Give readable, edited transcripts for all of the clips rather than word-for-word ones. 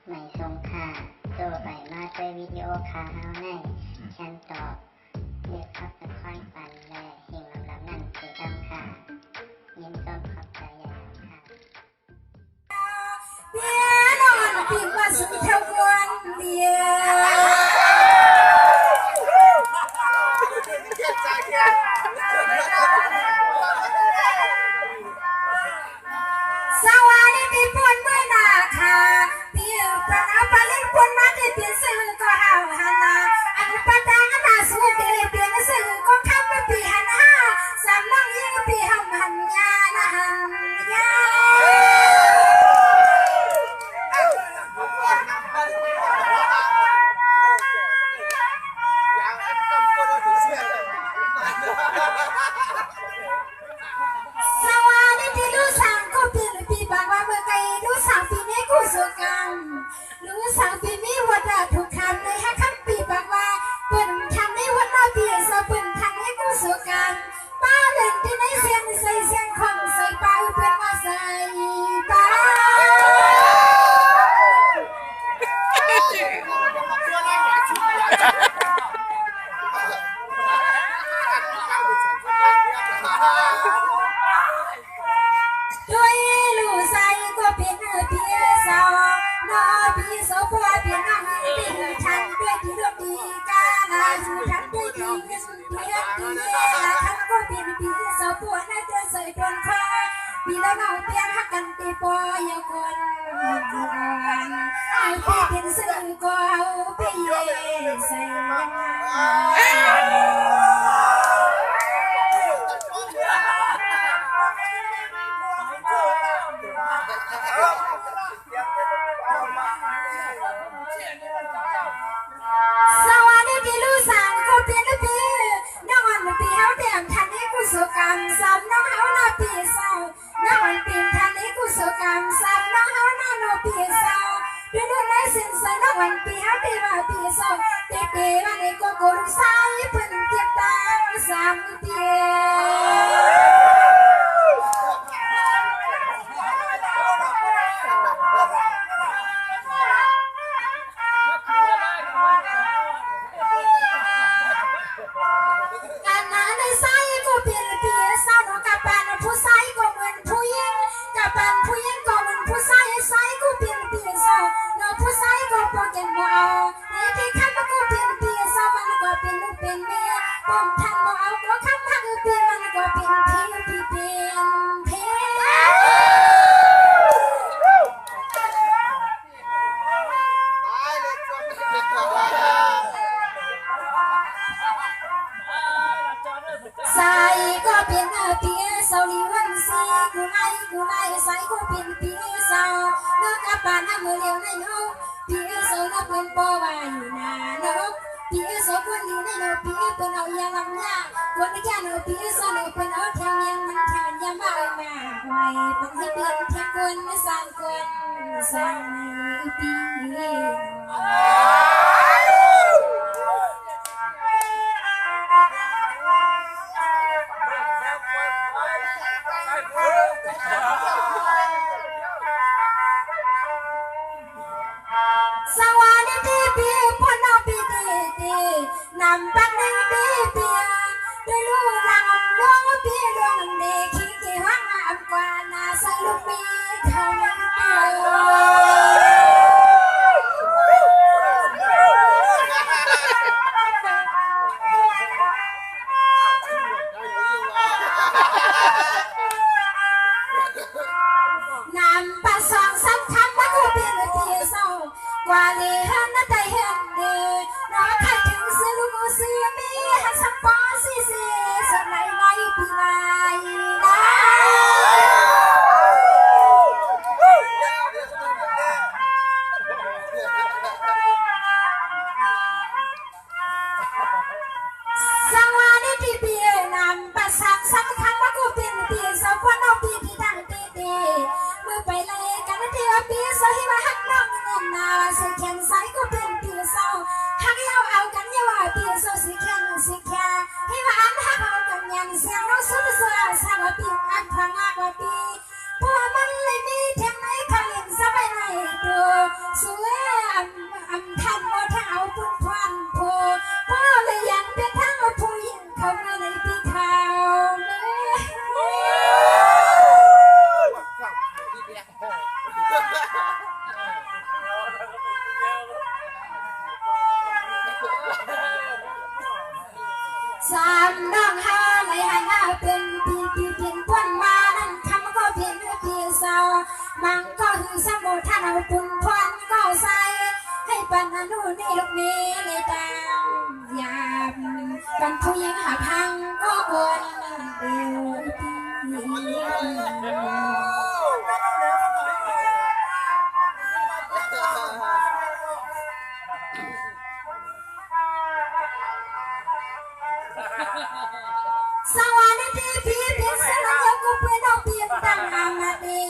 ไม่ทรงค่าตัวใบมาด้วยวิดีโอคาเฮาในฉันตอบเลือกขับตะค่อยปันและเฮงลำนั่นคือดำค่ะยินต้นขอบใจใหญ่ค่ะเพียนอนปีกว่าสุดเท่าวันเดียวสวัสดีปีปนเมื่อนาค่ะเพียงประนาปลิปนมาได้เปลี่ยนสื่อก็หาวหานาอันปะดังนาสู้เปลี่ยนสื่อก็คำไม่ปีหันห้าสามน้องยิ่งปีหำหันยานะหันยาสวัสดีพี่ลูกสาวก็เปลี่ยนปีบางว่าเมื่อไงลูกสาวปีนี้กูสุกันลูกสาวปีนี้วัดถูกคำในห้าคำปีบางว่าเปิ่นทางนี้วัดน้าปีสาวเปิ่นทางนี้กูสุกันป้าเล่นที่ไหนเสียงใส่เสียงของใส่ป้าเปิ่นมาใส่ป้าด้วยลูกใส่ก็เป็นพี่สาวน้อพี่สาวพ่อเป็นน้องตีฉันด้วยที่รบดีกันอยู่ฉันด้วยที่เงินเพียงดีฉันก็เป็นพี่สาวพ่อในตัวใส่ตรงคอพี่แล้วน้องเพียงหักกันตีปอยคนเอาพี่เป็นสื่อก็เอาพี่ใส่สวัสดีพี่ลูกสาวก็เป็นพี่น้องวันปีเฮาเดียมทันนี้กูสุกรรมซ้ำน้องเฮาหน้าปีเศร้าน้องวันปีทันนี้กูสุกรรมซ้ำน้องเฮาหน้าโนปีเศร้าดูดูในสินใส่น้องวันปีเฮาปีว่าปีเศร้าเด็กๆวันนี้ก็กูลูกสาวเพิ่นเก็บตังค์ซ้ำปีการงานในไซก็เปลี่ยนเปลี่ยนสาวน้องกับปานผู้ไซก็เหมือนผู้หญิงกับปานผู้หญิงก็เหมือนผู้ไซไซก็เปลี่ยนเปลี่ยนสาวน้องผู้ไซก็ปอกแกนบ่เอาในที่คันมันก็เปลี่ยนเปลี่ยนสาวมันก็เป็นลูกเป็นเมียปอมทันบ่เอาก็คำหักเปลี่ยนมันก็เป็นพี่เป็นพี่ใส่ก็เป็นเปียสาวลีวันสีกูไล่ใส่ก็เป็นเปียสาวเลิกกับป่านน้ำมือเลี้ยวในนกเปียสาวนับเป็นปอว่าอยู่นานกเปียสาวคนนี้ในนกเปียเป็นเอายาลำยาคนที่แค่นกเปียสาวนกเป็นเอาแทงยังมันแทนยามามาไว้ต้องให้เป็นแค่คนไม่สร้างคนสร้างเปียสวัสดีพี่พ่อน้องพี่ดีนำปันหนึ่งพี่ด้วยลูกหลังน้องพี่ดวงเด็กขี้เกียจงามกว่านาสลุปมีเท่านั้นเดียวนำปัสสองสามคำแล้วก็เปลี่ยนพี่เศร้ากว่าเลยฮันน่าใจเห็นเดือน้องใครถึงซื้อลูกซื้อมีฮันสัมปอซีสไลไลปีไลนะสวัสดีพี่เปียนำปัสสาวะสักครั้งแล้วก็เป็นเปียสาวพ่อน้องพี่ที่ดังดีมือไปเลยกันเดียวเปียสาวให้มาหักน้องเงินนาเสียแขนซ้ายก็เป็นเปียสาวหักเยาเอากันเยาเปียสาวเสียแขนให้มาอันหักเอากันยังเสียงน้องสุดสาวสาวปีอันพังอันปีพวกมันเลยมีเทมไหนขลินสบายไหนดูสวย สามน้องหาไหลหายหน้าเป็นปีนพวนมานั่นคำก็เพียนปีเศร้ามังก็คือสมุทรท่านเอาปุ่นพวนก็ใส่ให้ปันอนุนี่ลูกนี้เลยตามยามกันผู้ยังหาพังก็วนเดียวสวัสดีพี่เป็นสลายก็เป็นเอาเปลี่ยนตั้งอามาดี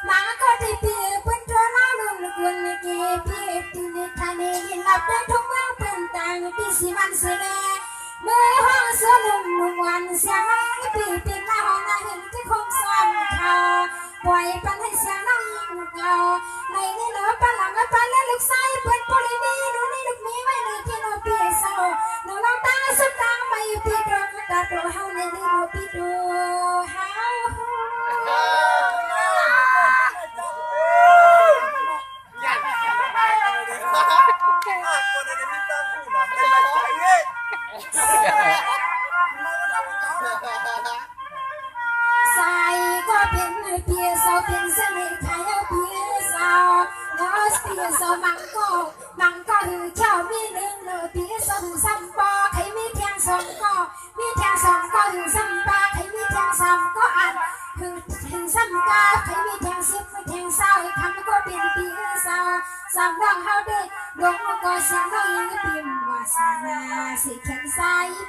มาก็ที่พี่เป็นตัวน้าลุ่นกุนเก็บพี่ที่ในทะเลยินหลับได้ทุกเมื่อเป็นต่างที่สิมันเสดเมื่อห้องสนุกนุ่มวันเสียงน้องพี่เป็นหน้าห้องน่าเห็นที่คงซ้อนเขาปล่อยปันให้เสียงน้องยิงเขาในนี่เนาะปันหลังปันและลูกไส้เป็นโพลีมีดูนี่ลูกมีไม่เลยที่โนพี่เศร้าหนูน้องตาสุดตาไม่พี่ดอกตาโตเฮาในนี่โนพี่ดูเฮาใส่ก็เป็นเพียเศร้าเป็นเสน่ห์ขายเอาเพียเศร้าแล้วเพียเศร้ามังก็คือเจ้ามีหนึ่งเนอเพียเศร้าคือซ้ำปอใครมีแทงสองก็มีแทงสองก็คือซ้ำปาใครมีแทงสามก็อ่านคือซ้ำกาใครมีแทงสิบไม่แทงเศร้าคำก็เป็นเพียเศร้าสามดองเฮาเด็กดวงก็เสียงน้องยังพิมพ์วาสนาสิแข็งใส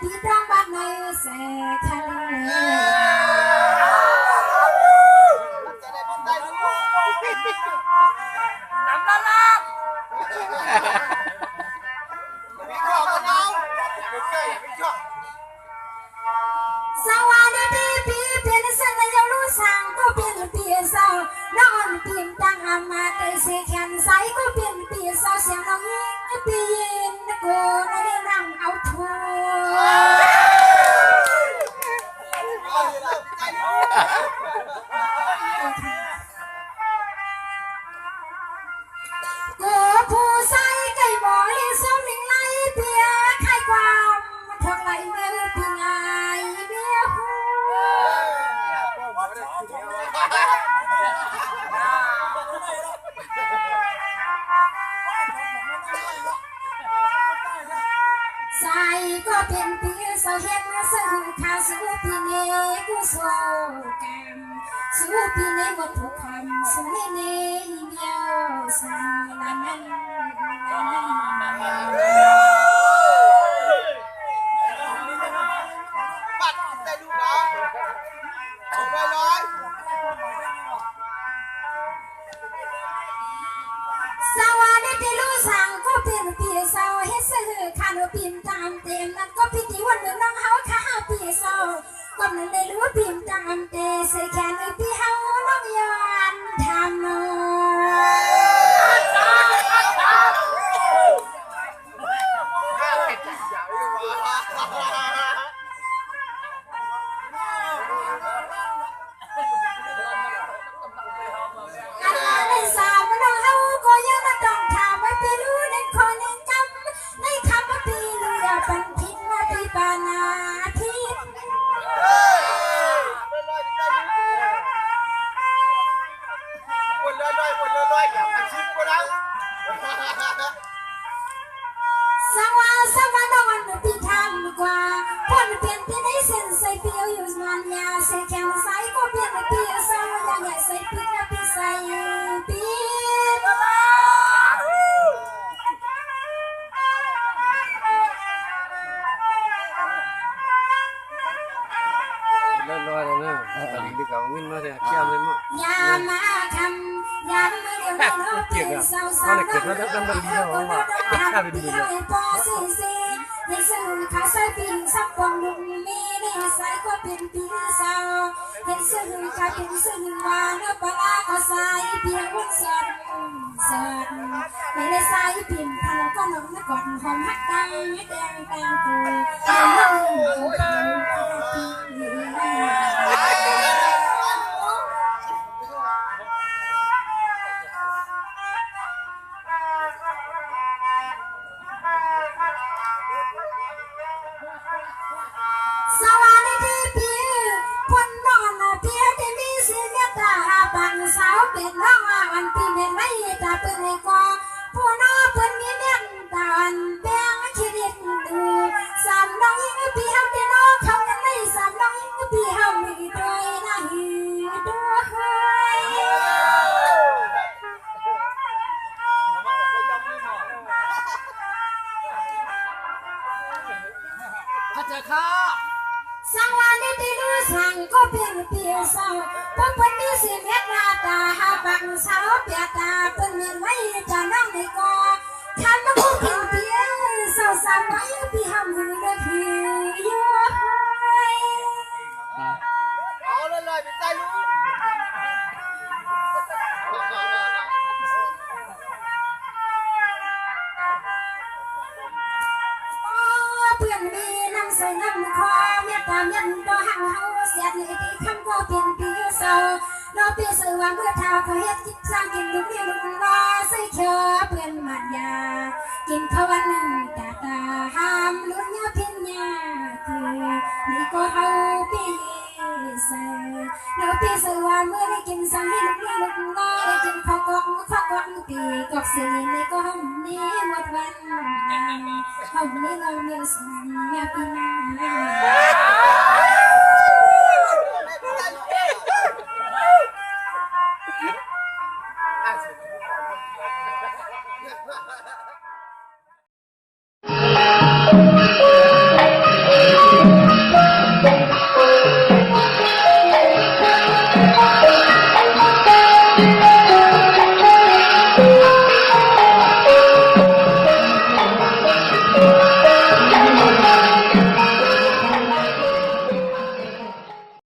พี่ร้องบ้านในเสกทะเลน้ำละลาสวัสดีพี่เป็นสัญญาลูสังก็เป็นพี่สาวนอนพิมพ์ตั้งอามาแต่เสียแขนใสก็เป็นพี่สาวเสียงน้องยิ่งพี่ยินกูไม่ได้นั่งเอาทัวกูผู้ใส่ไก่หมอให้สมนิ่งไหลเพียใครความทนไหลเมื่อพี่ไงเบี้ยหูใส่ก็เป็นปีเสาเห็นสื่อข่าวสู้ปีเนกูโซกามสู้ปีเนหมดทุกคำสู้เนเนเมียวสั่งละนั่นบัตรได้ดูนะเอาไปร้อยสวัสดีลูกสังก็เป็นปีเสาเฮ็ดสื่อข่าวพิมพ์ตามเต็มนั่นก็พิธีวันหนึ่งน้องเฮาข้าปีเสาก็นั่นได้รู้พิมพ์ตามเตะใส่แขนพี่เฮาน้องย้อนทำโนสวัสดีพี่ทำกว่าพ่นเปลี่ยนที่ได้เส้นใส่เปียวอยู่นานยาใส่แขนใส่ก็เปลี่ยนเปียวใส่ยังไงใส่ปีกนะพี่ใส่ปีลอยๆเลยนะตอนนี้ก็เงินมาเนี่ยเกี่ยวเลยมั้งยามาคำยาไม่เดียวน้องเป็นสาวสาวน้องเป็นข้าเป็นดีเลยปอซีซีในสื่อข่าวใส่ปีนสับปองลุงมีในสายก็เป็นปีสาวเห็นสื่อข่าวเป็นสื่อว่าเนื้อปลาก็ใส่เพียงวันสดในในสายปีนพลังก็น้องนักกอดหอมฮักตังแดงกูน้อง เป็นน้องว่าวันพี่เม็ดไม่ตาเปิ้นให้ก็ผู้น้องเปิ้นมีเมียนตาอันแบงคิดเด็ดดูสามน้องยิงพี่เฮาพี่น้องเขายังไม่สามน้องยิงพี่เฮามีด้วยนะฮีด้วยพระเจ้าค่ะ สังวานิติดูสังก็เป็นเปียเศร้าพวกเปิ้นมีสิเม็ดหน้าตาหาบังสาวเปียตาเปิ้นเมียนไว้จะน้องในกอคันมาพูดเป็นเปียเศร้าสามน้อยพี่ห้ามมือเด้อพี่ย้อย เอาเลยไปใต้ลูก เพื่อนมีน้ำใส่น้ำคอเมียตามยันตัวห่างเฮาเสียเลยที่คำก็เป็นปีเศร้าน้องพี่สื่อว่าเมื่อเท้าเขาเฮ็ดคิดสร้างกินลูกนี่ลูกรอใส่เชื่อเพื่อนมันยากินข้าววันหนึ่งตาตาห้ามลุ้นยาพิญญาคือนี่ก็เฮาพี่ใส่น้องพี่สื่อว่าเมื่อได้กินสั่งให้ลูกนี่ลูกรอได้กินข้าวกล่องปีกอกเสียนี่ก็ห้องนี้หมดวันห้องนี้เราเมียสัญญาพี่นา Ah,